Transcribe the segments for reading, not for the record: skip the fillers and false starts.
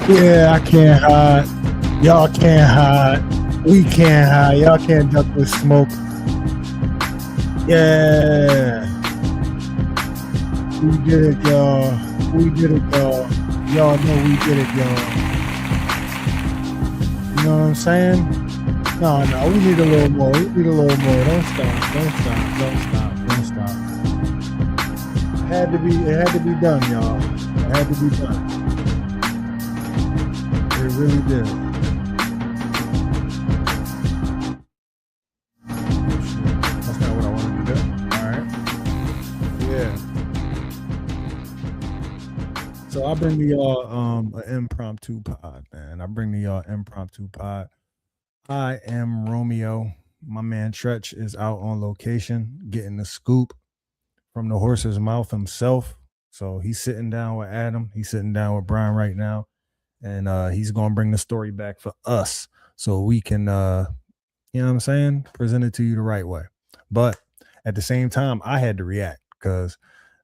Yeah, I can't hide. Y'all can't hide. We can't hide. Y'all can't duck with smoke. Yeah. We did it, y'all. We did it, y'all. Y'all know we did it, y'all. You know what I'm saying? No, we need a little more. We need a little more. Don't stop. Don't stop. Don't stop. Don't stop. It had to be done, y'all. It had to be done. It really did. That's not what I wanted to do. All right. Yeah. So I bring to y'all an impromptu pod, man. I bring to y'all impromptu pod. I am Romeo. My man Tretch is out on location getting the scoop from the horse's mouth himself. So he's sitting down with Adam. He's sitting down with Bron right now. And he's gonna bring the story back for us so we can you know what I'm saying, present it to you the right way. But at the same time, I had to react because,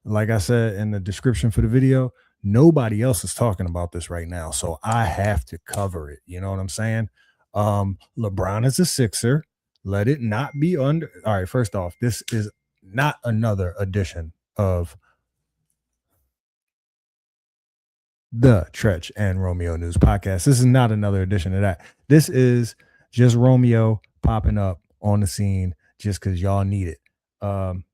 like I said in the description for the video, nobody else is talking about this right now. So I have to cover it. You know what I'm saying? LeBron is a Sixer. Let it not be under. All right, first off, this is not another edition of the Tretch and Romeo News Podcast. This is not another edition of that. This is just Romeo popping up on the scene just because y'all need it.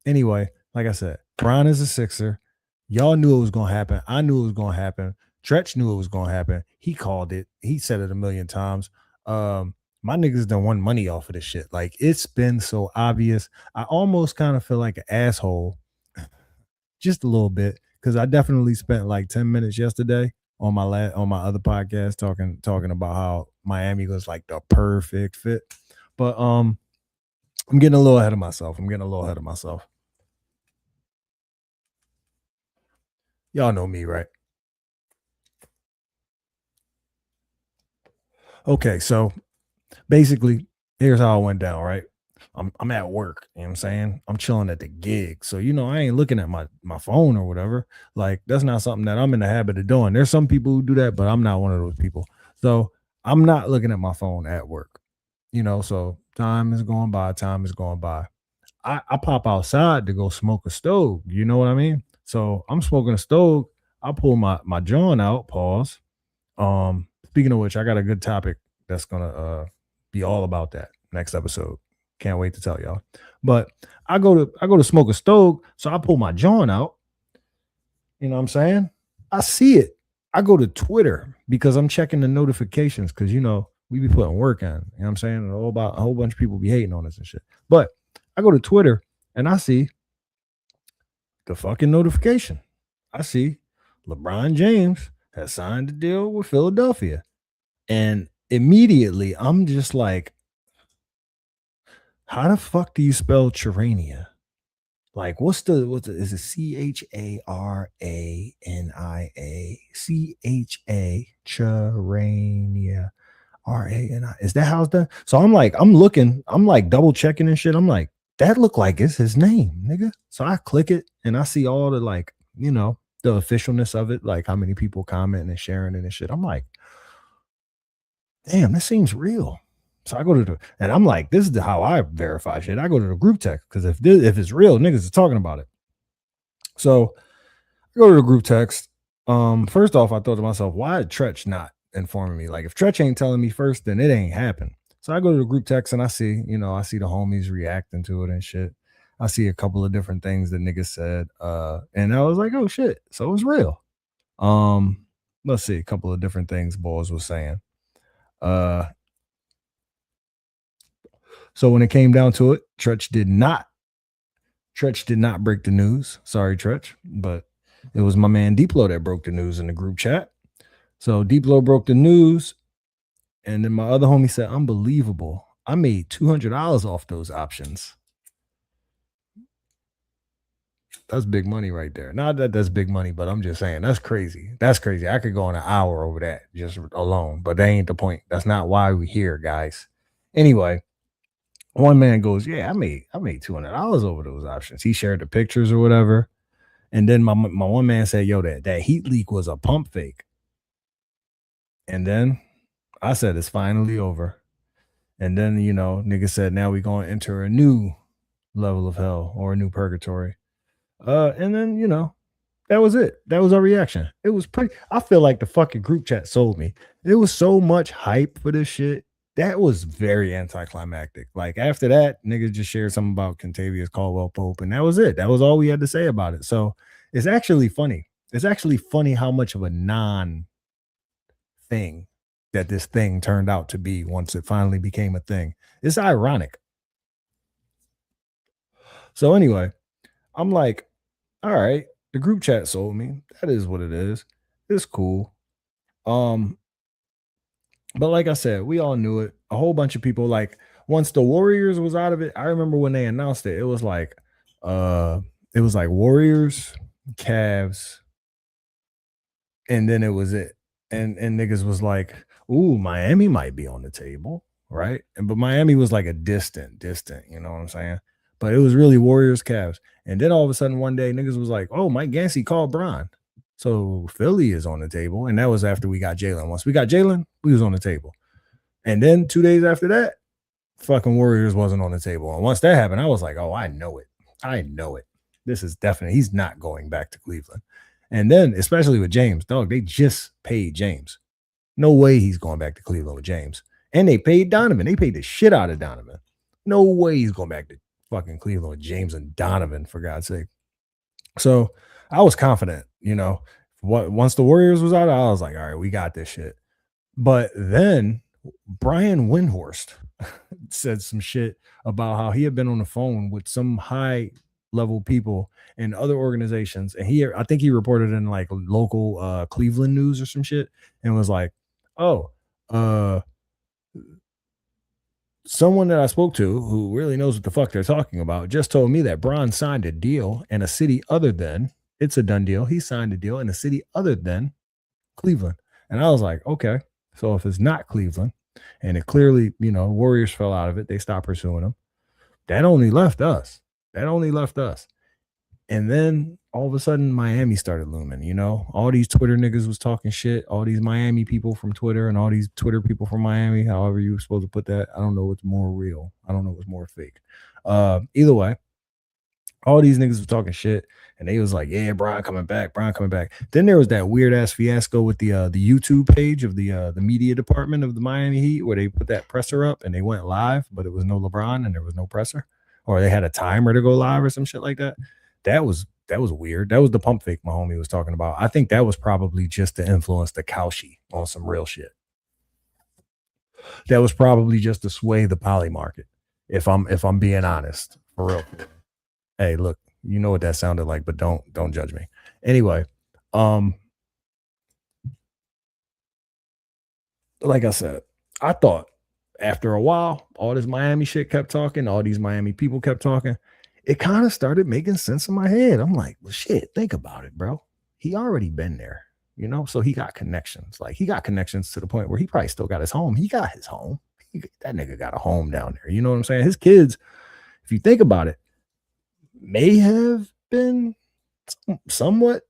Anyway, like I said, Bron is a Sixer. Y'all knew it was going to happen. I knew it was going to happen. Tretch knew it was going to happen. He called it. He said it a million times. My niggas done won money off of this shit. Like, it's been so obvious. I almost kind of feel like an asshole just a little bit because I definitely spent like 10 minutes yesterday on my other podcast talking about how Miami was like the perfect fit. But I'm getting a little ahead of myself. Y'all know me, right? Okay, so basically, here's how it went down, right? I'm at work, you know what I'm saying? I'm chilling at the gig. So, I ain't looking at my phone or whatever. Like, that's not something that I'm in the habit of doing. There's some people who do that, but I'm not one of those people. So I'm not looking at my phone at work. So time is going by, I pop outside to go smoke a stove. You know what I mean? So I'm smoking a stove. I pull my joint out, pause. Speaking of which, I got a good topic that's gonna be all about that next episode. Can't wait to tell y'all. But I go to smoke a stove, so I pull my joint out. You know what I'm saying? I see it. I go to Twitter because I'm checking the notifications because we be putting work in. You know what I'm saying? A whole bunch of people be hating on us and shit. But I go to Twitter and I see the fucking notification. I see LeBron James has signed a deal with Philadelphia. And immediately I'm just like, how the fuck do you spell Charania? Like, what's the is it Charania Charania Rania? Is that how it's done? So I'm like double checking and shit. I'm like, that look like it's his name, nigga. So I click it and I see all the the officialness of it, like how many people commenting and sharing it and shit. I'm like, damn, this seems real. So I go to and I'm like, this is how I verify shit. I go to the group text because if it's real, niggas is talking about it. So I go to the group text. First off, I thought to myself, why is Tretch not informing me? Like, if Tretch ain't telling me first, then it ain't happened. So I go to the group text and I see the homies reacting to it and shit. I see a couple of different things that niggas said. And I was like, oh shit. So it's real. Let's see a couple of different things Balls was saying. So when it came down to it, Tretch did not break the news. Sorry, Tretch, but it was my man Deeplo that broke the news in the group chat. So Deeplo broke the news, and then my other homie said, unbelievable. I made $200 off those options. That's big money right there. Not that that's big money, but I'm just saying that's crazy. That's crazy. I could go on an hour over that just alone, but that ain't the point. That's not why we're here, guys. Anyway, one man goes, yeah, I made $200 over those options. He shared the pictures or whatever. And then my one man said, yo, that heat leak was a pump fake. And then I said, it's finally over. And then, nigga said, now we going to enter a new level of hell or a new purgatory. And then, that was it. That was our reaction. It was pretty. I feel like the fucking group chat sold me. There was so much hype for this shit. That was very anticlimactic. Like after that, niggas just shared something about Contavious Caldwell Pope, and that was it. That was all we had to say about it. So it's actually funny. It's actually funny how much of a non thing that this thing turned out to be once it finally became a thing. It's ironic. So anyway, I'm like, all right, the group chat sold me. That is what it is. It's cool. Um, but like I said, we all knew it. A whole bunch of people, like once the Warriors was out of it, I remember when they announced it, uh it was like Warriors, Cavs, and then it was it. And niggas was like, ooh, Miami might be on the table, right? And but Miami was like a distant, you know what I'm saying? But it was really Warriors, Cavs. And then all of a sudden one day niggas was like, oh, Mike Gansey called Bron. So Philly is on the table. And that was after we got Jalen. Once we got Jalen, we was on the table. And then 2 days after that, fucking Warriors wasn't on the table. And once that happened, I was like, oh, I know it. I know it. This is definitely, he's not going back to Cleveland. And then, especially with James, dog, they just paid James. No way he's going back to Cleveland with James. And they paid Donovan. They paid the shit out of Donovan. No way he's going back to fucking Cleveland with James and Donovan, for God's sake. So I was confident, once the Warriors was out, I was like, all right, we got this shit. But then Brian Windhorst said some shit about how he had been on the phone with some high level people in other organizations. And I think he reported in like local Cleveland news or some shit and was like, oh, someone that I spoke to who really knows what the fuck they're talking about just told me that Bron signed a deal in a city other than, it's a done deal. He signed a deal in a city other than Cleveland. And I was like, okay, so if it's not Cleveland and it clearly, Warriors fell out of it, they stopped pursuing him. That only left us. And then all of a sudden, Miami started looming. All these Twitter niggas was talking shit. All these Miami people from Twitter and all these Twitter people from Miami, however you were supposed to put that. I don't know what's more real. I don't know what's more fake. Either way, all these niggas was talking shit. And they was like, yeah, Bron coming back. Then there was that weird ass fiasco with the YouTube page of the media department of the Miami Heat where they put that presser up and they went live, but it was no LeBron and there was no presser. Or they had a timer to go live or some shit like that. That was weird. That was the pump fake my homie was talking about. I think that was probably just to influence the Cauchy on some real shit. That was probably just to sway the poly market. If I'm being honest, for real. Hey, look, you know what that sounded like, but don't judge me. Anyway, like I said, I thought after a while, all this Miami shit kept talking, all these Miami people kept talking. It kind of started making sense in my head. I'm like, well, shit, think about it, bro. He already been there, so he got connections. Like he got connections to the point where he probably still got his home. He got his home. That nigga got a home down there. You know what I'm saying? His kids, if you think about it, may have been somewhat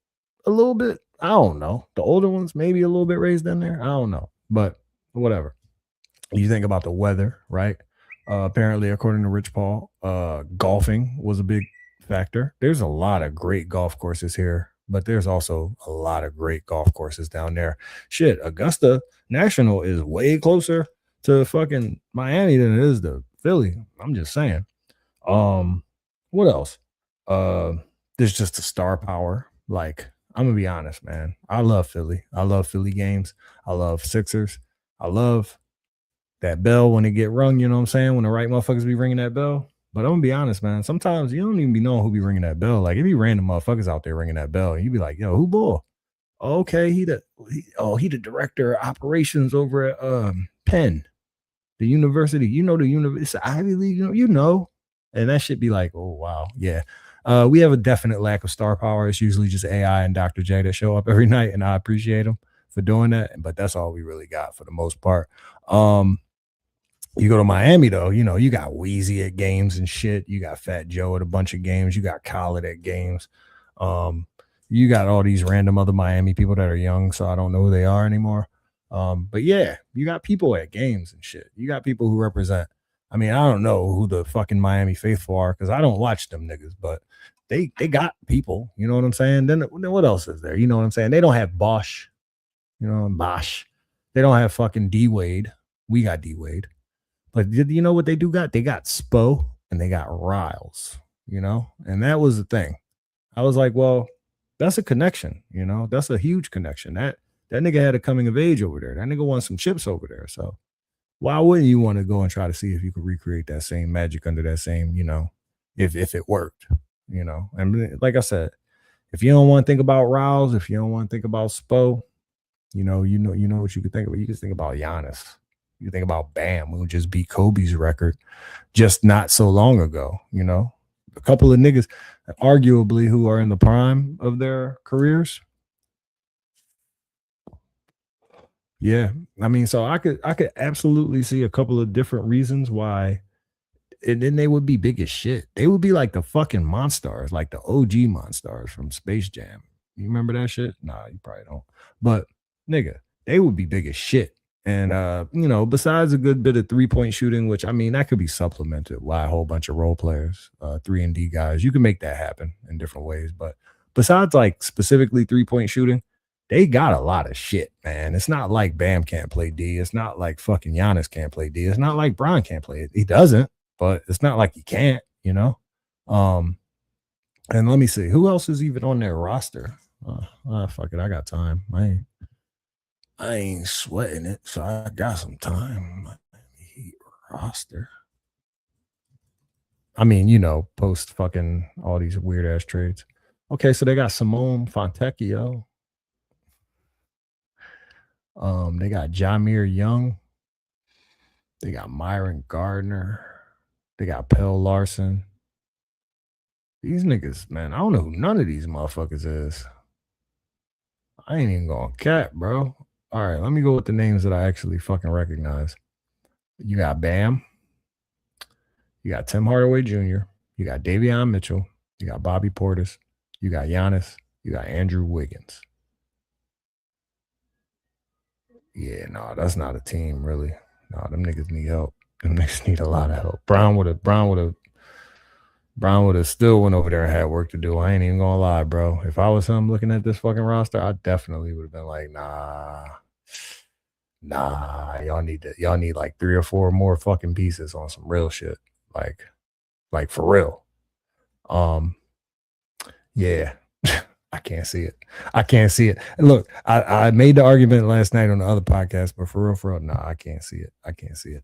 a little bit. I don't know. The older ones maybe a little bit raised in there. I don't know, but whatever. You think about the weather, right? Apparently, according to Rich Paul, golfing was a big factor. There's a lot of great golf courses here, but there's also a lot of great golf courses down there. Shit, Augusta National is way closer to fucking Miami than it is to Philly. I'm just saying. What else? There's just a star power. Like, I'm gonna be honest, man. I love Philly. I love Philly games. I love Sixers. I love that bell when it get rung, you know what I'm saying? When the right motherfuckers be ringing that bell. But I'm gonna be honest, man. Sometimes you don't even be knowing who be ringing that bell. Like, if you random motherfuckers out there ringing that bell, you be like, yo, who bull? Okay, he the director of operations over at Penn, the university. It's an Ivy League, and that should be like, oh wow, yeah. We have a definite lack of star power. It's usually just AI and Dr. J that show up every night, and I appreciate them for doing that. But that's all we really got for the most part. You go to Miami though, you got Wheezy at games and shit. You got Fat Joe at a bunch of games. You got Khaled at games. You got all these random other Miami people that are young, so I don't know who they are anymore. But yeah, you got people at games and shit. You got people who represent. I mean, I don't know who the fucking Miami faithful are because I don't watch them niggas, but they got people. You know what I'm saying? Then what else is there? You know what I'm saying? They don't have Bosch. You know, Bosch. They don't have fucking D Wade. We got D Wade. But did you know what they do got? They got Spo and they got Riles, you know? And that was the thing. I was like, well, that's a connection, you know? That's a huge connection. That nigga had a coming of age over there. That nigga won some chips over there. So why wouldn't you want to go and try to see if you could recreate that same magic under that same, you know, if it worked, you know? And like I said, if you don't want to think about Riles, if you don't want to think about Spo, you know what you could think about. You could think about Giannis. You think about Bam, who just beat Kobe's record just not so long ago. You know, a couple of niggas, arguably, who are in the prime of their careers. Yeah, I mean, so I could absolutely see a couple of different reasons why, and then they would be big as shit. They would be like the fucking Monstars, like the OG Monstars from Space Jam. You remember that shit? Nah, you probably don't. But nigga, they would be big as shit. And besides a good bit of 3-point shooting, which I mean that could be supplemented by a whole bunch of role players, 3 and D guys. You can make that happen in different ways. But besides like specifically 3-point shooting, they got a lot of shit, man. It's not like Bam can't play D. It's not like fucking Giannis can't play D. It's not like Bron can't play it. He doesn't, but it's not like he can't, you know? Um, and let me see who else is even on their roster. Fuck it, I got time. I ain't sweating it, so I got some time. Miami Heat roster. I mean, post fucking all these weird ass trades. Okay, so they got Simone Fontecchio. They got Jameer Young. They got Myron Gardner. They got Pell Larson. These niggas, man, I don't know who none of these motherfuckers is. I ain't even gonna cap, bro. All right, let me go with the names that I actually fucking recognize. You got Bam. You got Tim Hardaway Jr. You got Davion Mitchell. You got Bobby Portis. You got Giannis. You got Andrew Wiggins. Yeah, no, that's not a team, really. No, them niggas need help. Them niggas need a lot of help. Brown would have still went over there and had work to do. I ain't even gonna lie, bro. If I was him looking at this fucking roster, I definitely would have been like, nah, y'all need like 3 or 4 more fucking pieces on some real shit. Like for real. Yeah. I can't see it. I can't see it. Look, I made the argument last night on the other podcast, but for real, nah, I can't see it. I can't see it.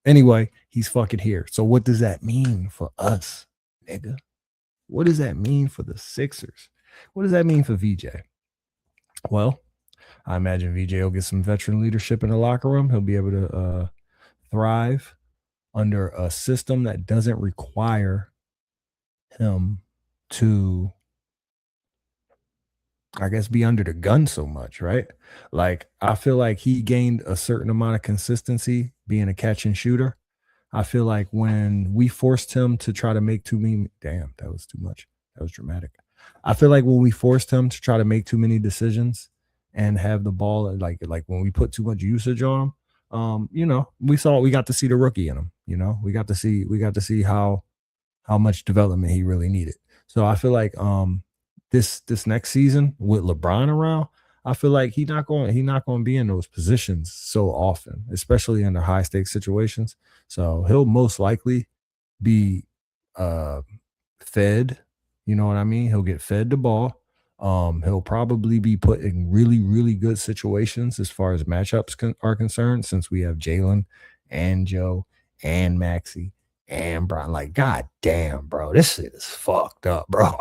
Anyway, he's fucking here. So what does that mean for us, nigga? What does that mean for the Sixers? What does that mean for VJ? Well, I imagine VJ will get some veteran leadership in the locker room. He'll be able to thrive under a system that doesn't require him to, I guess, be under the gun so much, right? Like, I feel like he gained a certain amount of consistency being a catch and shooter. I feel like when we forced him to try to make too many, damn, that was too much. That was dramatic. I feel like when we forced him to try to make too many decisions and have the ball, like when we put too much usage on him, we got to see the rookie in him. We got to see how much development he really needed. So I feel like this next season with LeBron around, I feel like he's not going to be in those positions so often, especially under high stakes situations. So he'll most likely be fed. You know what I mean? He'll get fed the ball. He'll probably be put in really, really good situations as far as matchups are concerned, since we have Jalen and Joe and Maxey and Bron. Like, god damn, bro, this shit is fucked up, bro.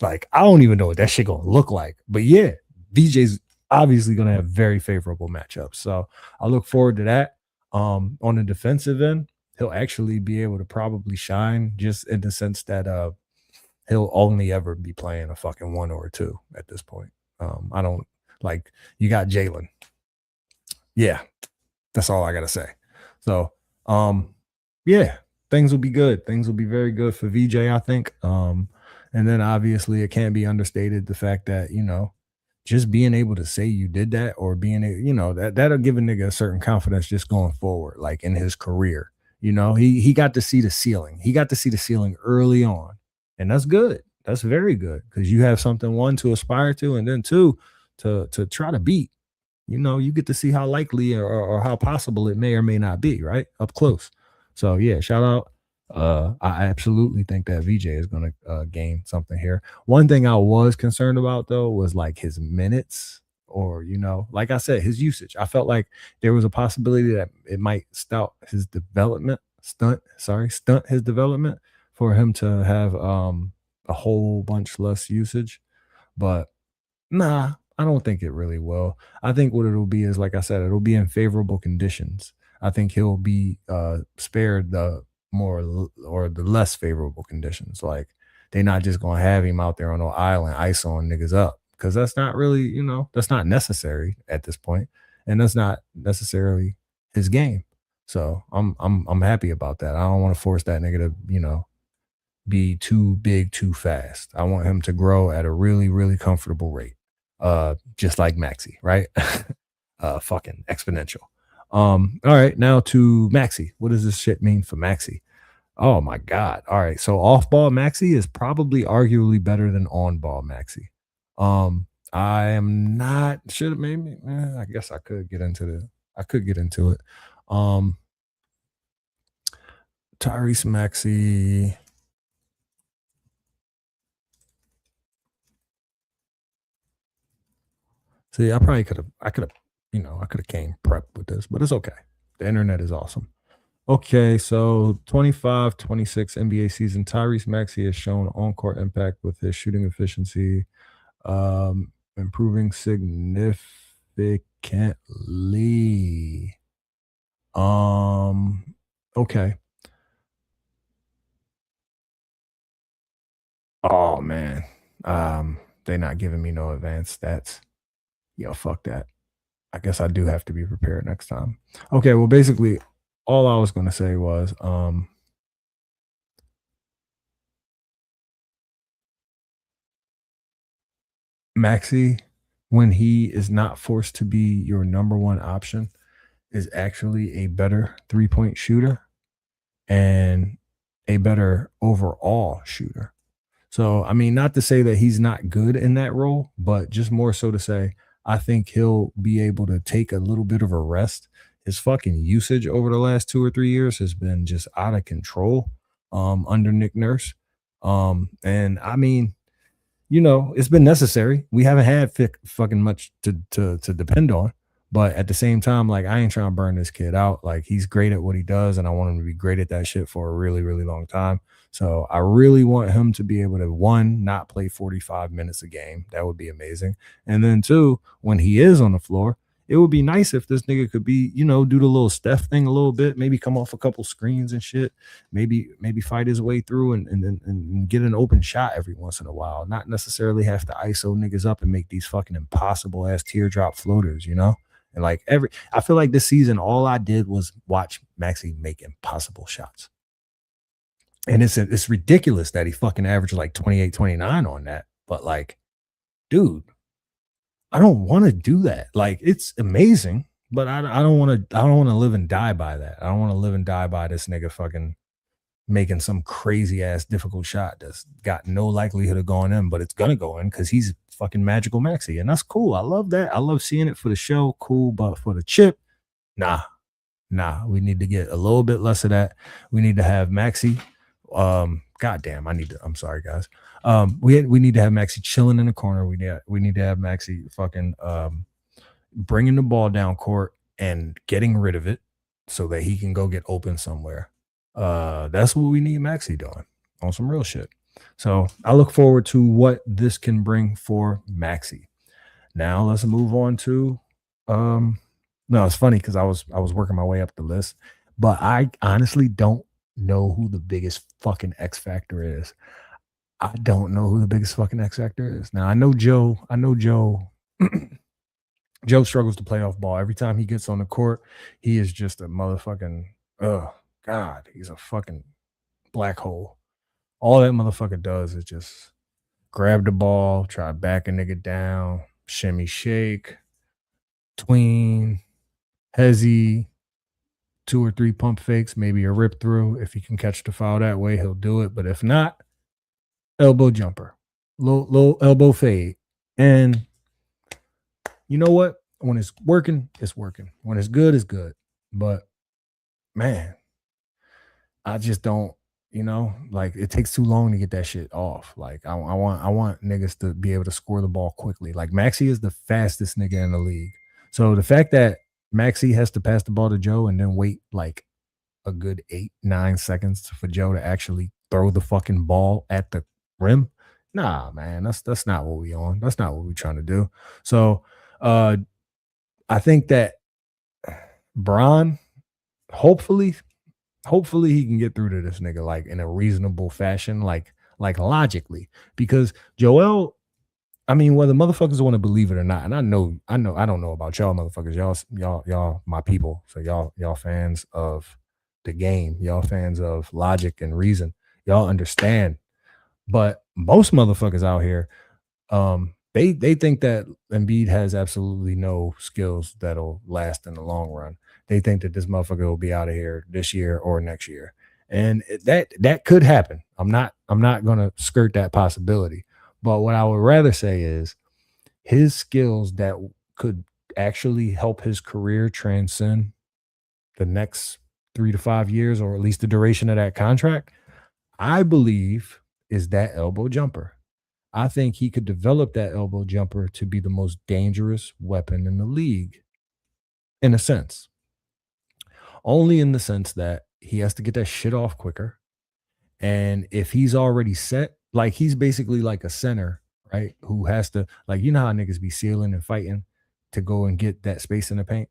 Like, I don't even know what that shit gonna look like. But yeah, VJ's obviously gonna have very favorable matchups. So I look forward to that. On the defensive end, he'll actually be able to probably shine, just in the sense that he'll only ever be playing a fucking 1 or a 2 at this point. I don't like, you got Jalen. Yeah, that's all I gotta say. So yeah, things will be good. Things will be very good for VJ, I think. And then obviously it can't be understated the fact that, just being able to say you did that or being that'll give a nigga a certain confidence just going forward, like in his career. He got to see the ceiling. He got to see the ceiling early on. And that's good. That's very good because you have something one to aspire to, and then two to try to beat. You get to see how likely or how possible it may or may not be, right? Up close. So yeah, shout out. I absolutely think that VJ is gonna gain something here. One thing I was concerned about though was like his minutes, or like I said, his usage. I felt like there was a possibility that it might stunt his development for him to have a whole bunch less usage. But nah, I don't think it really will. I think what it'll be is, like I said, it'll be in favorable conditions. I think he'll be spared the or the less favorable conditions. Like they're not just gonna have him out there on no island ice on niggas up because that's not really, that's not necessary at this point, and that's not necessarily his game. So I'm happy about that. I don't want to force that nigga to be too big too fast. I want him to grow at a really, really comfortable rate. Just like Maxi, right? Fucking exponential. All right, now to Maxi. What does this shit mean for Maxi? Oh my God. All right. So off ball Maxi is probably arguably better than on ball Maxi. I am not should have maybe I guess I could get into it. Um Tyrese Maxey. See, I could have came prepped with this, but it's okay. The internet is awesome. Okay, so 25, 26 NBA season, Tyrese Maxey has shown on-court impact with his shooting efficiency, improving significantly. Um, okay. Oh man. They're not giving me no advanced stats. Yo, fuck that. I guess I do have to be prepared next time. Okay, well, basically, all I was gonna say was, Maxi, when he is not forced to be your number one option, is actually a better 3-point shooter and a better overall shooter. So, I mean, not to say that he's not good in that role, but just more so to say, I think he'll be able to take a little bit of a rest. His fucking usage over the last 2 or 3 years has been just out of control under Nick Nurse. And I mean, it's been necessary. We haven't had fucking much to depend on. But at the same time, like I ain't trying to burn this kid out. Like he's great at what he does, and I want him to be great at that shit for a really, really long time. So I really want him to be able to one, not play 45 minutes a game. That would be amazing. And then two, when he is on the floor, it would be nice if this nigga could be, do the little Steph thing a little bit, maybe come off a couple screens and shit, maybe fight his way through and get an open shot every once in a while, not necessarily have to ISO niggas up and make these fucking impossible ass teardrop floaters. And like I feel like this season, all I did was watch Maxi make impossible shots. And it's ridiculous that he fucking averaged like 28, 29 on that. But like, dude, I don't want to do that. Like, it's amazing, but I don't want to live and die by that. I don't want to live and die by this nigga fucking making some crazy ass difficult shot that's got no likelihood of going in, but it's gonna go in because he's fucking magical Maxi. And that's cool. I love that. I love seeing it for the show. Cool, but for the chip, nah, nah. We need to get a little bit less of that. We need to have Maxi. Goddamn, I'm sorry, guys. We need to have Maxi chilling in the corner. We need to have Maxi fucking bringing the ball down court and getting rid of it so that he can go get open somewhere. That's what we need Maxi doing on some real shit. So I look forward to what this can bring for Maxi. Now let's move on to no, it's funny because I was working my way up the list, but I honestly don't know who the biggest fucking X factor is. I don't know who the biggest fucking X factor is. Now I know Joe Joe struggles to play off ball. Every time he gets on the court, he is just a motherfucking oh God, he's a fucking black hole. All that motherfucker does is just grab the ball, try to back a nigga down, shimmy shake, tween, hezzy, 2 or 3 pump fakes, maybe a rip through. If he can catch the foul that way, he'll do it. But if not, elbow jumper, low elbow fade. And you know what? When it's working, it's working. When it's good, it's good. But man, I just don't, like it takes too long to get that shit off. Like I want niggas to be able to score the ball quickly. Like Maxi is the fastest nigga in the league. So the fact that Maxi has to pass the ball to Joe and then wait like a good 8, 9 seconds for Joe to actually throw the fucking ball at the rim. Nah, man, that's not what we on. That's not what we trying to do. So uh I think that Bron, hopefully, hopefully he can get through to this nigga like in a reasonable fashion, like logically. Because Joel, I mean, whether motherfuckers want to believe it or not, and I don't know about y'all motherfuckers. Y'all my people. So y'all fans of the game, y'all fans of logic and reason. Y'all understand. But most motherfuckers out here, they think that Embiid has absolutely no skills that'll last in the long run. They think that this motherfucker will be out of here this year or next year. And that could happen. I'm not gonna skirt that possibility. But what I would rather say is his skills that could actually help his career transcend the next 3 to 5 years, or at least the duration of that contract, I believe is that elbow jumper. I think he could develop that elbow jumper to be the most dangerous weapon in the league, in a sense. Only in the sense that he has to get that shit off quicker. And if he's already set, like he's basically like a center, right? Who has to, like, you know how niggas be sealing and fighting to go and get that space in the paint?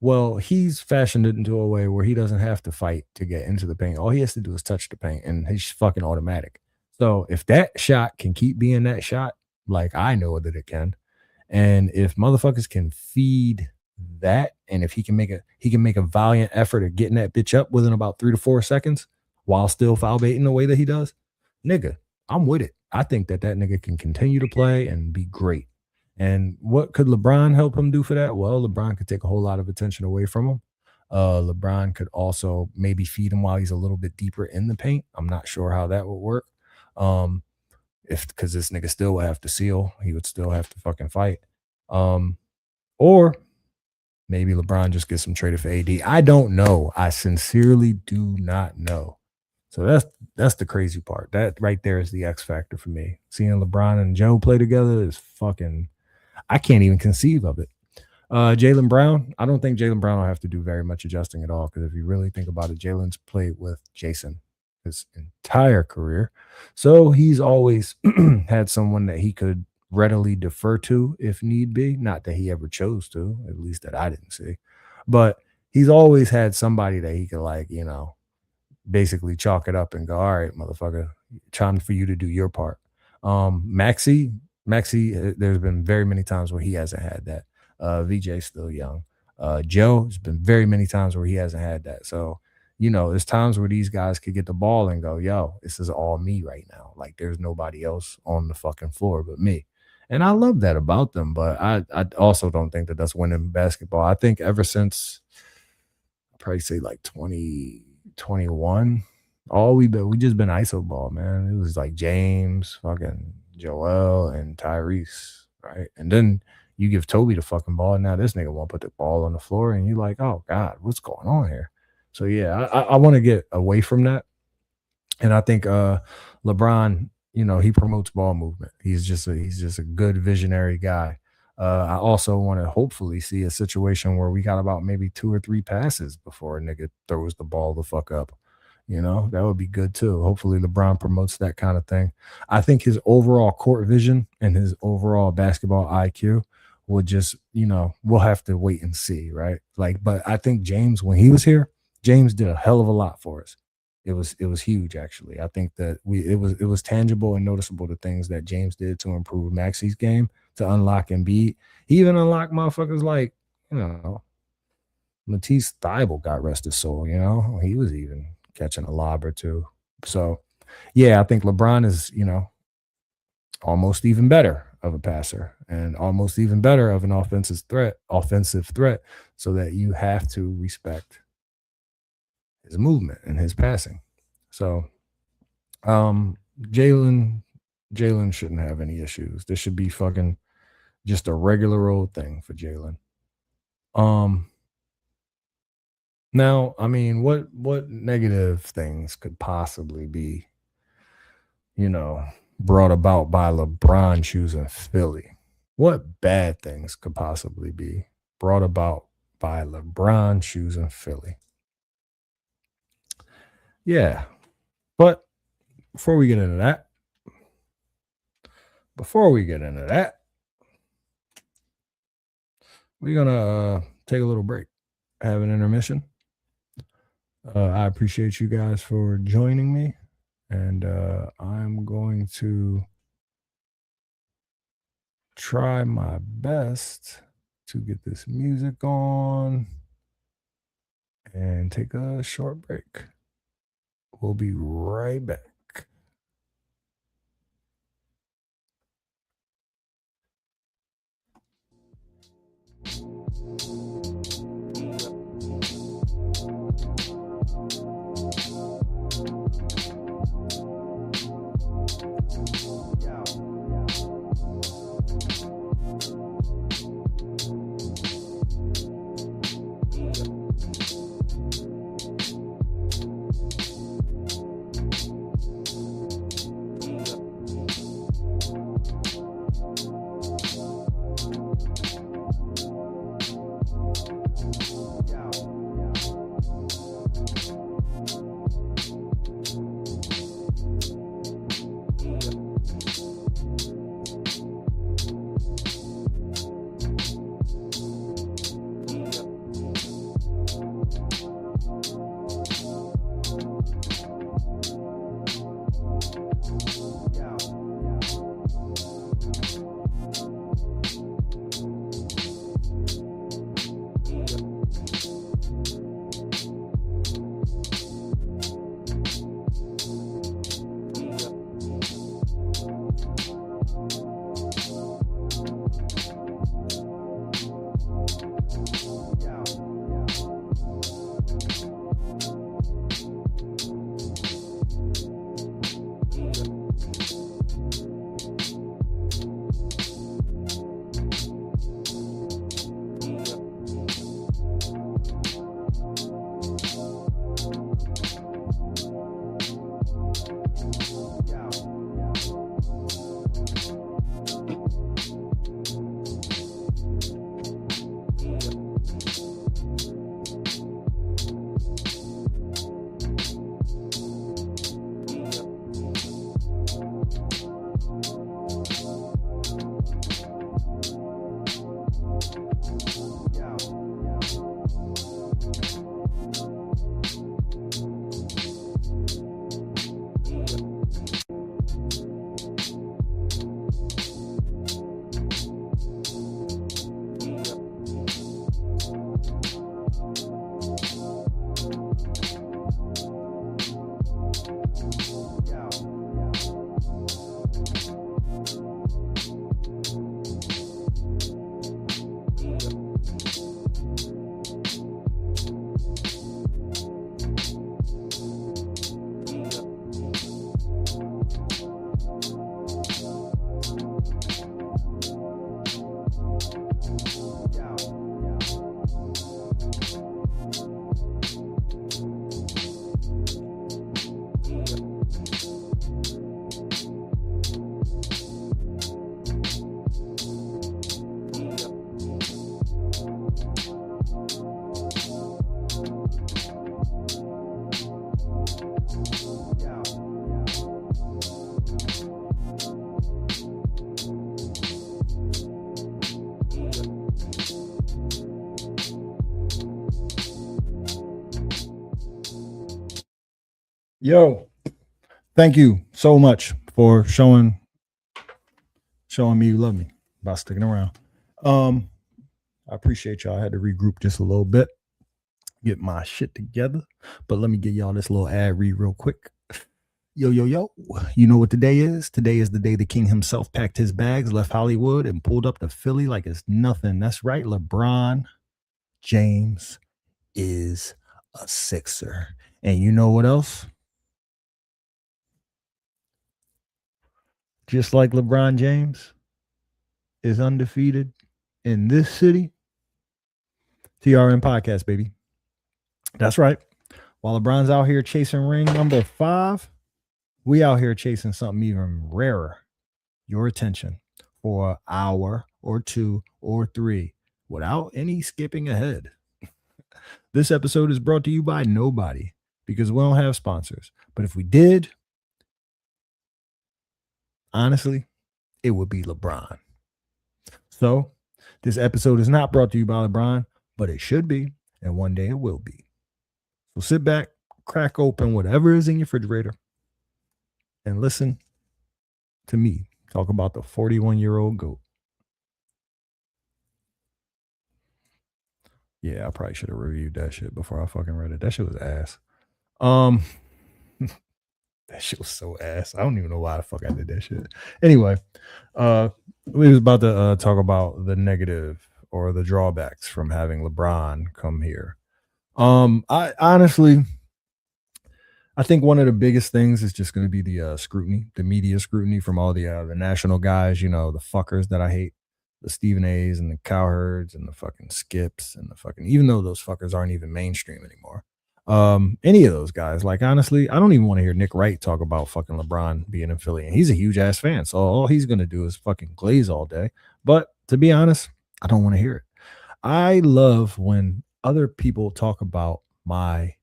Well, he's fashioned it into a way where he doesn't have to fight to get into the paint. All he has to do is touch the paint and he's fucking automatic. So if that shot can keep being that shot, like I know that it can, and if motherfuckers can feed that, and if he can make a valiant effort at getting that bitch up within about 3 to 4 seconds while still foul baiting the way that he does, nigga, I'm with it. I think that nigga can continue to play and be great. And what could LeBron help him do for that? Well, LeBron could take a whole lot of attention away from him. LeBron could also maybe feed him while he's a little bit deeper in the paint. I'm not sure how that would work. Um, if because this nigga still would have to seal, he would still have to fucking fight. Um, or maybe LeBron just gets him traded for AD. I don't know. I sincerely do not know. So that's the crazy part. That right there is the X factor for me. Seeing LeBron and Joe play together is fucking. I can't even conceive of it. Jalen Brown, I don't think Jalen Brown will have to do very much adjusting at all, because if you really think about it, Jalen's played with Jason his entire career. So he's always had someone that he could readily defer to if need be. Not that he ever chose to, at least that I didn't see. But he's always had somebody that he could, like, basically chalk it up and go, all right, motherfucker, time for you to do your part. Maxi, there's been very many times where he hasn't had that. VJ's still young. Joe, there's been very many times where he hasn't had that. So, there's times where these guys could get the ball and go, yo, this is all me right now. Like, there's nobody else on the fucking floor but me. And I love that about them, but I also don't think that that's winning basketball. I think ever since, I'd probably say like 2021, we just been ISO ball, man. It was like James, fucking Joel, and Tyrese, right? And then you give Toby the fucking ball, and now this nigga won't put the ball on the floor, and you're like, oh God, what's going on here? So yeah, I want to get away from that. And I think LeBron, he promotes ball movement. He's just a good visionary guy. I also want to hopefully see a situation where we got about maybe 2 or 3 passes before a nigga throws the ball the fuck up. That would be good too. Hopefully LeBron promotes that kind of thing. I think his overall court vision and his overall basketball IQ would just, we'll have to wait and see, right? Like, but I think James, when he was here, James did a hell of a lot for us. It was huge, actually. I think that it was tangible and noticeable, the things that James did to improve Maxi's game, to unlock Embiid. He even unlocked motherfuckers like, Matisse Thybulle, got rest his soul. He was even catching a lob or two. So yeah, I think LeBron is, almost even better. of a passer and almost even better of an offensive threat, so that you have to respect his movement and his passing. So um Jalen Jalen shouldn't have any issues. This should be fucking just a regular old thing for Jalen. Um Now, I mean, what negative things could possibly be, you know, brought about by LeBron choosing Philly? What bad things could possibly be brought about by LeBron choosing Philly? Yeah, but before we get into that, before we get into that, we're gonna take a little break, have an intermission. I appreciate you guys for joining me, and I'm going to try my best to get this music on and take a short break. We'll be right back. Yo, thank you so much for showing me you love me by sticking around. Um, I appreciate y'all. I had to regroup just a little bit, get my shit together. But let me get y'all this little ad read real quick. Yo, yo, yo. You know what today is? Today is the day the king himself packed his bags, left Hollywood, and pulled up to Philly like it's nothing. That's right. LeBron James is a Sixer. And you know what else? Just like LeBron James is undefeated in this city, TRN podcast, baby. That's right. While LeBron's out here chasing ring number 5, we out here chasing something even rarer. Your attention for an hour or 2 or 3 without any skipping ahead. This episode is brought to you by nobody because we don't have sponsors. But if we did, honestly, it would be LeBron. So this episode is not brought to you by LeBron, but it should be, and one day it will be. So sit back, crack open whatever is in your refrigerator, and listen to me talk about the 41-year-old GOAT. Yeah, I probably should have reviewed that shit before I fucking read it. That shit was ass. That shit was so ass. I don't even know why the fuck I did that shit. Anyway, we was about to talk about the negative or the drawbacks from having LeBron come here. I honestly, I think one of the biggest things is just going to be the scrutiny, the media scrutiny from all the national guys. You know, the fuckers that I hate, the Stephen A's and the Cowherds and the fucking Skips and the fucking, even though those fuckers aren't even mainstream anymore. Any of those guys, like honestly, I don't even want to hear Nick Wright talk about fucking LeBron being in Philly, and he's a huge ass fan, so all he's gonna do is fucking glaze all day. But to be honest, I don't want to hear it. I love when other people talk about my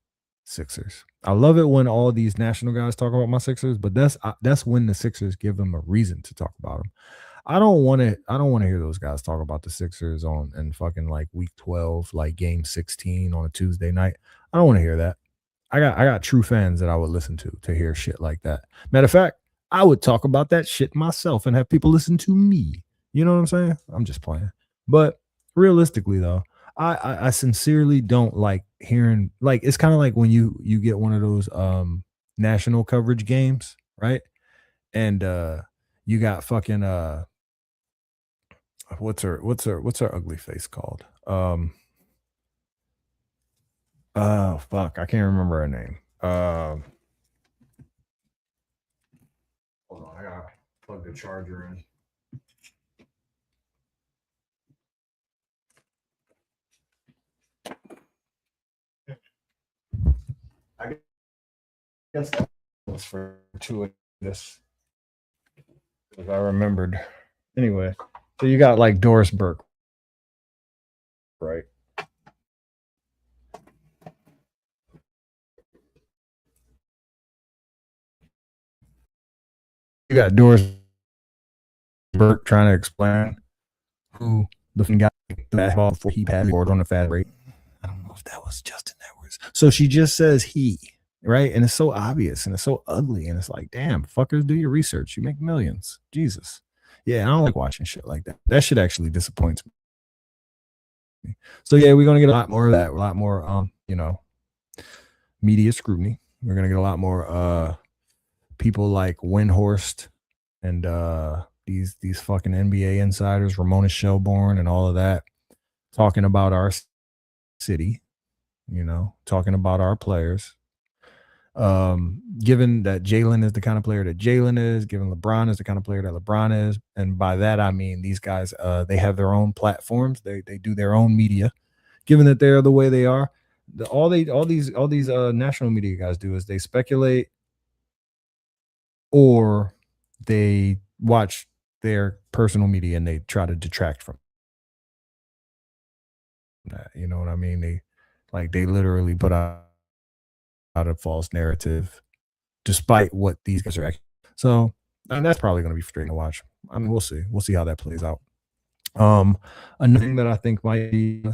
Sixers. I love it when all these national guys talk about my Sixers, but that's when the Sixers give them a reason to talk about them. I don't want to. I don't want to hear those guys talk about the Sixers on and fucking like week 12, like game 16 on a Tuesday night. I don't want to hear that. I got true fans that I would listen to hear shit like that. Matter of fact, I would talk about that shit myself and have people listen to me. You know what I'm saying? I'm just playing. But realistically though, I sincerely don't like hearing, like, it's kind of like when you get one of those national coverage games, right? And you got fucking what's her ugly face called? Oh fuck, I can't remember her name. Hold on, I gotta plug the charger in. I guess that was for two of this, because I remembered. Anyway, so you got like Doris Burke, right? You got Doris Burke trying to explain who the guy the basketball before he passed board on the fast break. I don't know if that was Justin Edwards. So she just says he, right? And it's so obvious and it's so ugly. And it's like, damn, fuckers, do your research. You make millions. Jesus. Yeah, I don't like watching shit like that. That shit actually disappoints me. So yeah, we're gonna get a lot more of that, a lot more media scrutiny. We're gonna get a lot more people like Windhorst and these fucking NBA insiders, Ramona Shelburne and all of that, talking about our city, talking about our players. Given that Jalen is the kind of player that Jalen is, given LeBron is the kind of player that LeBron is, and by that I mean these guys, they have their own platforms, they do their own media. Given that they're the way they are, all these national media guys do is they speculate or they watch their personal media and they try to detract from that. You know what I mean? They literally put out a false narrative despite what these guys are actually. So, and that's probably going to be frustrating to watch. I mean, we'll see. We'll see how that plays out. Another thing that I think might be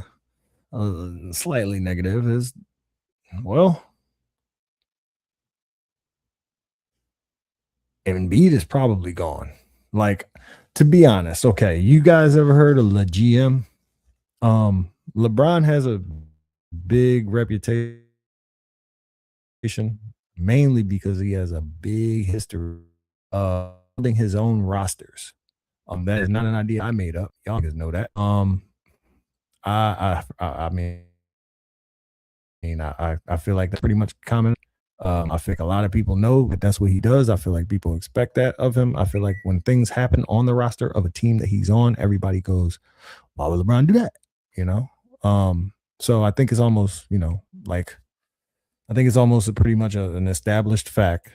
slightly negative is, well, Embiid is probably gone. Like, to be honest, okay, you guys ever heard of the GM? LeBron has a big reputation mainly because he has a big history of building his own rosters. That is not an idea I made up. Y'all niggas know that. I feel like that's pretty much common. I think a lot of people know that that's what he does. I feel like people expect that of him. I feel like when things happen on the roster of a team that he's on, everybody goes, "Why would LeBron do that?" You know. So I think it's almost, like I think it's almost pretty much an established fact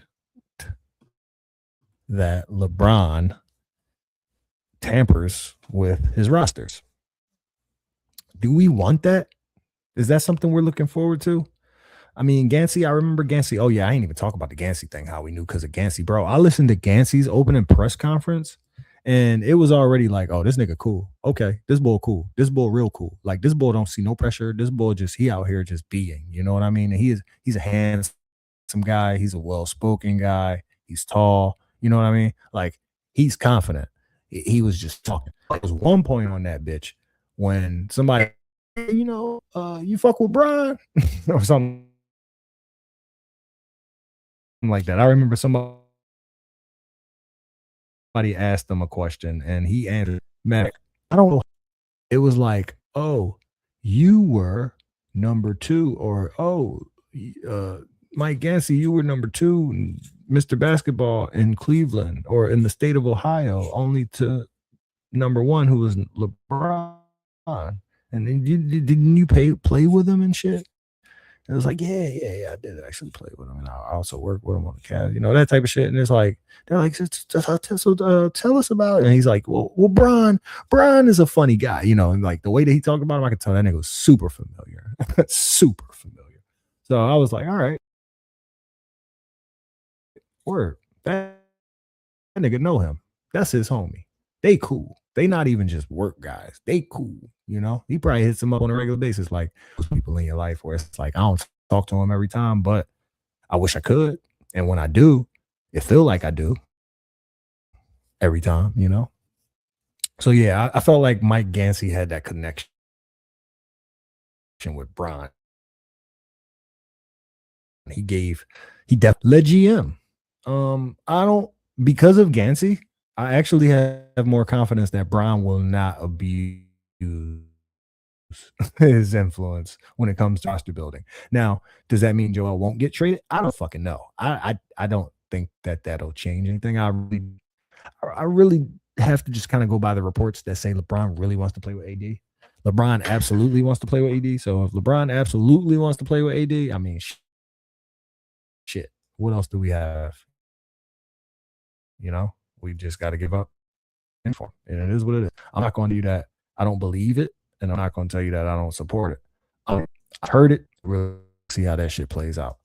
that LeBron tampers with his rosters. Do we want that? Is that something we're looking forward to? I mean, Gansey, I remember Gansey. Oh, yeah, I ain't even talk about the Gansey thing, how we knew because of Gansey, bro. I listened to Gansey's opening press conference, and it was already like, oh, this nigga cool. Okay, this bull cool. This bull real cool. Like this bull don't see no pressure. This bull just he out here just being. You know what I mean? And he's a handsome guy. He's a well spoken guy. He's tall. You know what I mean? Like he's confident. He was just talking. There was one point on that bitch when somebody, "Hey, you fuck with Bron or something like that. I remember somebody asked him a question and he answered, Mac, I don't know. It was like, oh, you were number two, or oh, Mike Gansey, you were number two, Mr. Basketball in Cleveland or in the state of Ohio, only to number one, who was LeBron. And then didn't you play with him and shit? It was like, yeah, I did actually play with him, and I also work with him on the cast, that type of shit. And it's like they're like, tell us about it. And he's like, well, Bron is a funny guy, and like the way that he talked about him, I could tell that nigga was super familiar, super familiar. So I was like, all right, word, that nigga know him. That's his homie. They cool. They not even just work guys. They cool. He probably hits them up on a regular basis, like people in your life where it's like I don't talk to him every time, but I wish I could. And when I do, it feel like I do every time. So yeah, I felt like Mike Gansey had that connection with Bron. He definitely led GM. I don't because of Gansey, I actually have more confidence that Bron will not abuse his influence when it comes to roster building. Now, does that mean Joel won't get traded? I don't fucking know. I don't think that that'll change anything. I really have to just kind of go by the reports that say LeBron really wants to play with AD. LeBron absolutely wants to play with AD. So if LeBron absolutely wants to play with AD, I mean, shit. What else do we have? We just got to give up for him. And it is what it is. I'm not going to tell you that I don't believe it, and I'm not going to tell you that I don't support it. I heard it. We'll see how that shit plays out.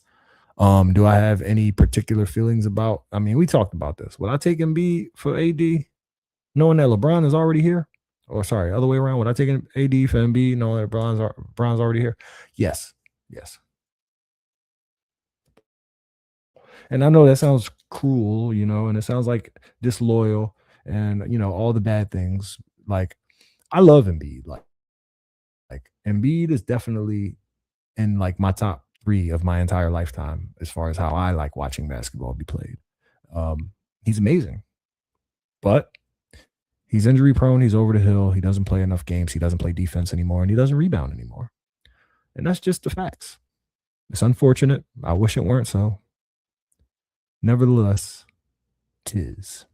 Do I have any particular feelings about? I mean, we talked about this. Would I take Embiid for AD, knowing that LeBron is already here? Or sorry, other way around. Would I take an AD for Embiid, knowing that Bron's already here? Yes, yes. And I know that sounds cruel, and it sounds like disloyal, and all the bad things. Like I love Embiid. Like Embiid is definitely in like my top three of my entire lifetime as far as how I like watching basketball be played. He's amazing, but he's injury prone. He's over the hill. He doesn't play enough games. He doesn't play defense anymore, and he doesn't rebound anymore. And that's just the facts. It's unfortunate. I wish it weren't so. Nevertheless, tis,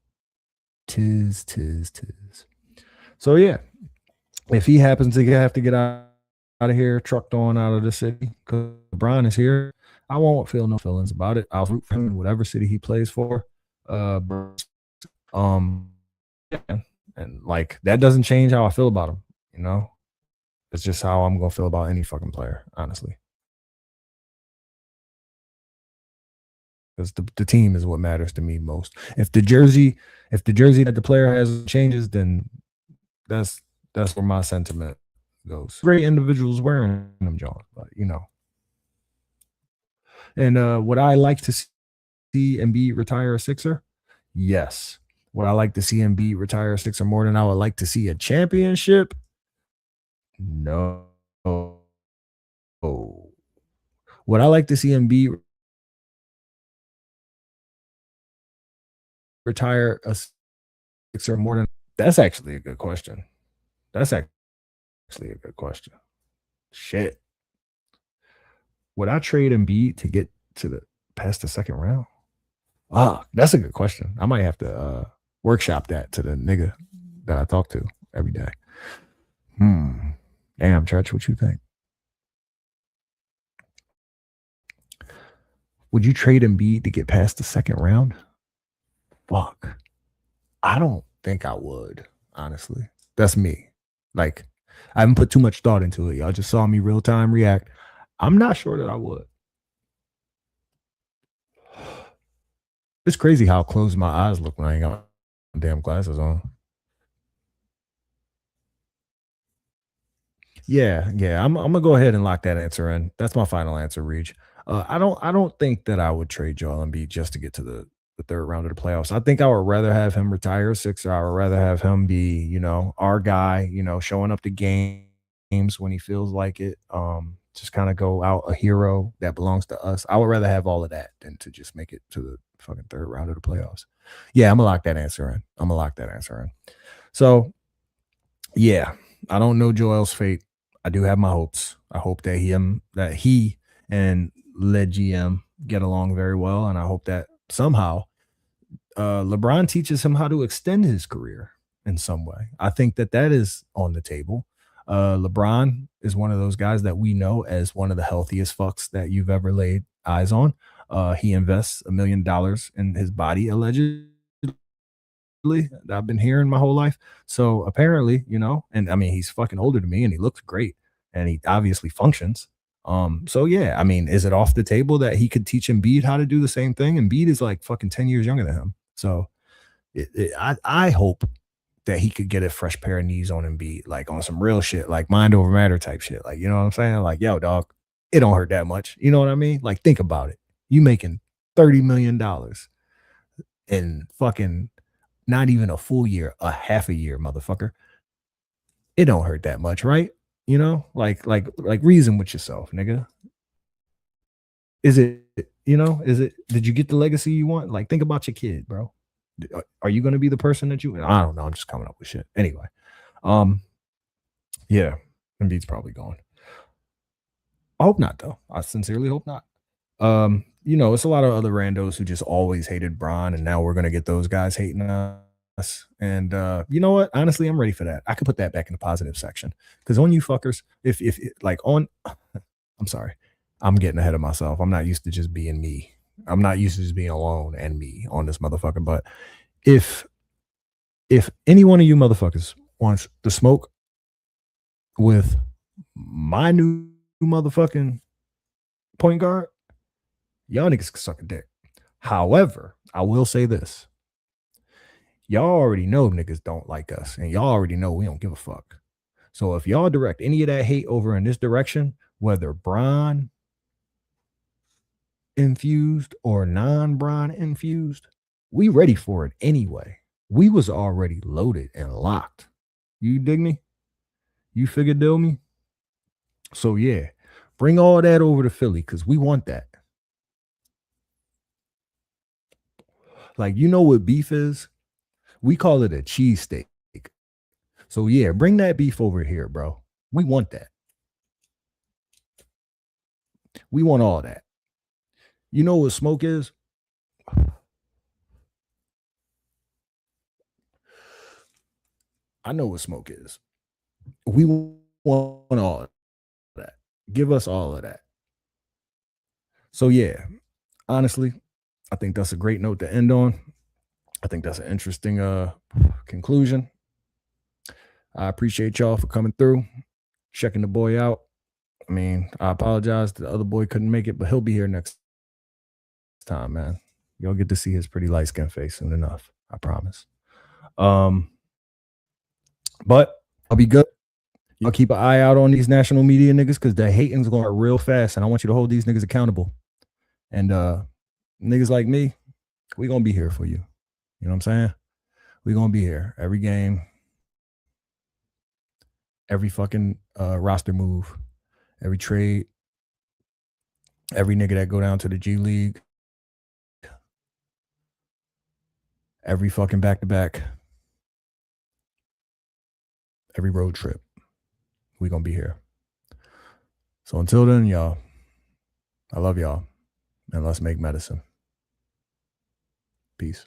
tis. So yeah, if he happens to have to get out of here, trucked on out of the city because LeBron is here, I won't feel no feelings about it. I'll root for him in whatever city he plays for. Um, yeah, and like that doesn't change how I feel about him. It's just how I'm gonna feel about any fucking player, honestly. Because the team is what matters to me most. If the jersey that the player has changes, then that's where my sentiment goes. Great individuals wearing them, John, but. And would I like to see Embiid retire a Sixer? Yes. Would I like to see Embiid retire a Sixer more than I would like to see a championship? No. Would I like to see Embiid retire a six or more than that's actually a good question. That's actually a good question. Shit. Would I trade Embiid to get to the past the second round? Ah, that's a good question. I might have to workshop that to the nigga that I talk to every day. Hmm. Damn, Church, what you think? Would you trade Embiid to get past the second round? Fuck. I don't think I would, honestly. That's me. Like, I haven't put too much thought into it. Y'all just saw me real time react. I'm not sure that I would. It's crazy how closed my eyes look when I ain't got my damn glasses on. Yeah, yeah. I'm gonna go ahead and lock that answer in. That's my final answer, Reach. I don't think that I would trade Joel Embiid just to get to the third round of the playoffs. I think I would rather have him retire Sixer. I would rather have him be, our guy, showing up to games when he feels like it. Just kind of go out a hero that belongs to us. I would rather have all of that than to just make it to the fucking third round of the playoffs. Yeah, I'm gonna lock that answer in. I'm gonna lock that answer in. So yeah, I don't know Joel's fate. I do have my hopes. I hope that he and led GM get along very well, and I hope that somehow LeBron teaches him how to extend his career in some way. I think that that is on the table. LeBron is one of those guys that we know as one of the healthiest fucks that you've ever laid eyes on. He invests $1 million in his body allegedly that I've been hearing my whole life. So apparently, and I mean, he's fucking older than me and he looks great and he obviously functions. So yeah, I mean, is it off the table that he could teach Embiid how to do the same thing? Embiid is like fucking 10 years younger than him. So I hope that he could get a fresh pair of knees on Embiid, like on some real shit, like mind over matter type shit. Like, you know what I'm saying? Like, yo, dog, it don't hurt that much. You know what I mean? Like, think about it. You making $30 million in fucking not even a full year, a half a year, motherfucker. It don't hurt that much, right? Like reason with yourself, nigga. Is it, did you get the legacy you want? Like, think about your kid, bro. Are you going to be the person that you, I don't know. I'm just coming up with shit. Anyway. Um, yeah, Embiid's probably gone. I hope not, though. I sincerely hope not. It's a lot of other randos who just always hated Bron, and now we're gonna get those guys hating us. And you know what? Honestly, I'm ready for that. I could put that back in the positive section because on you fuckers, if like on, I'm sorry, I'm getting ahead of myself. I'm not used to just being me. I'm not used to just being alone and me on this motherfucker. But if any one of you motherfuckers wants to smoke with my new motherfucking point guard, y'all niggas can suck a dick. However, I will say this. Y'all already know niggas don't like us, and y'all already know we don't give a fuck. So if y'all direct any of that hate over in this direction, whether Bron infused or non-Bron infused, we ready for it anyway. We was already loaded and locked. You dig me? You figure deal me? So yeah, bring all that over to Philly because we want that. Like, you know what beef is? We call it a cheesesteak. So yeah, bring that beef over here, bro. We want that. We want all that. You know what smoke is? I know what smoke is. We want all of that. Give us all of that. So yeah, honestly, I think that's a great note to end on. I think that's an interesting conclusion. I appreciate y'all for coming through, checking the boy out. I mean, I apologize the other boy couldn't make it, but he'll be here next time, man. You'll get to see his pretty light skinned face soon enough. I promise. Um, but I'll be good. Y'all keep an eye out on these national media niggas because the hating's going real fast, and I want you to hold these niggas accountable. And niggas like me, we gonna be here for you. You know what I'm saying? We gonna be here every game, every fucking roster move, every trade, every nigga that go down to the G League. every fucking back to back, every road trip. We gonna be here. So until then, y'all, I love y'all, and let's make medicine. Peace.